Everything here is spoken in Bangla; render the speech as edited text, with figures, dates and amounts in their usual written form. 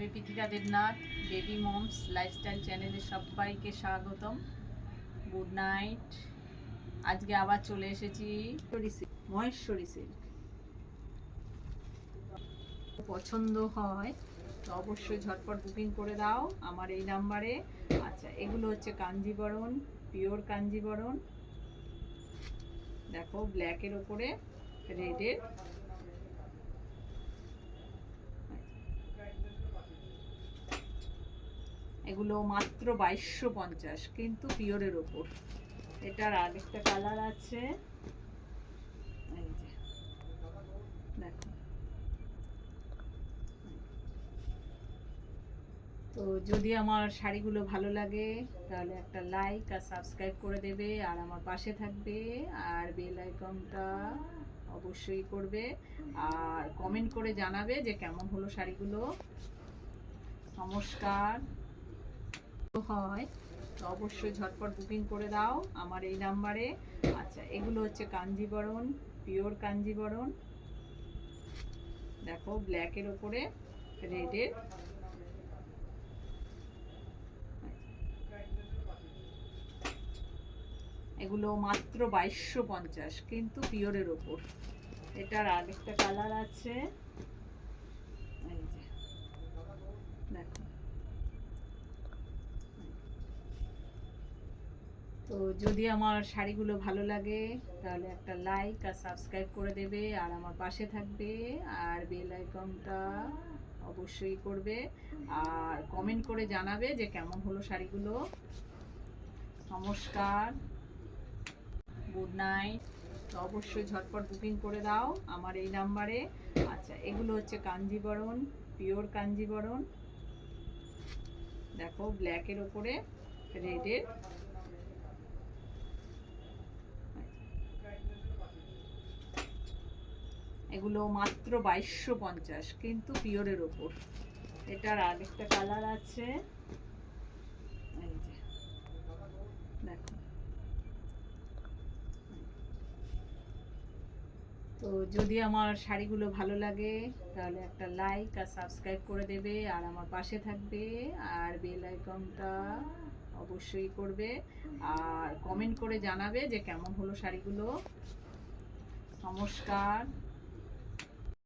আমি Prithika Debnath, baby moms lifestyle চ্যানেলে সবাইকে স্বাগতম। Good night. আজকে আবার চলে এসেছি মহেশ্বরী সিল্ক। পছন্দ হয় তো অবশ্যই ঝটপট বুকিং করে দাও আমার এই নাম্বারে। আচ্ছা, এগুলো হচ্ছে কাঞ্জিবরণ, পিওর কাঞ্জিবরণ। দেখো, ব্ল্যাকের ওপরে রেডের। এগুলো মাত্র 2250, কিন্তু পিওরের ওপর। এটার আরেকটা কালার আছে, এই যে দেখো। তো যদি আমার শাড়িগুলো ভালো লাগে তাহলে একটা লাইক আর সাবস্ক্রাইব করে দেবে, আর আমার পাশে থাকবে, আর বেল আইকনটা অবশ্যই করবে, আর কমেন্ট করে জানাবে যে কেমন হলো শাড়িগুলো। নমস্কার। হয় তো অবশ্যই ঝটপট বুকিং করে দাও আমার এই নাম্বারে। আচ্ছা, এগুলো হচ্ছে কাঞ্জিবরণ, পিওর কাঞ্জিবরণ। দেখো, ব্ল্যাকের ওপরে রেডের। এগুলো মাত্র 2250, কিন্তু পিওরের ওপর। এটার আরেকটা কালার আছে, এই যে দেখো। তো যদি আমার শাড়িগুলো ভালো লাগে তাহলে একটা লাইক আর সাবস্ক্রাইব করে দেবে, আর আমার পাশে থাকবে, আর বেল আইকনটা অবশ্যই করবে, আর কমেন্ট করে জানাবে যে কেমন হলো শাড়িগুলো। নমস্কার, গুড নাইট। তো অবশ্যই ঝটপট বুকিং করে দাও আমার এই নাম্বারে। আচ্ছা, এগুলো হচ্ছে কাঞ্জিবরণ, পিওর কাঞ্জিবরণ। দেখো, ব্ল্যাকের ওপরে রেডের। এগুলো মাত্র 2250, কিন্তু পিওরের ওপর। এটার আরেকটা কালার আছে, এই যে দেখো। তো যদি আমার শাড়িগুলো ভালো লাগে তাহলে একটা লাইক আর সাবস্ক্রাইব করে দেবে, আর আমার পাশে থাকবে, আর বেল আইকনটা অবশ্যই করবে, আর কমেন্ট করে জানাবে যে কেমন হলো শাড়িগুলো। নমস্কার।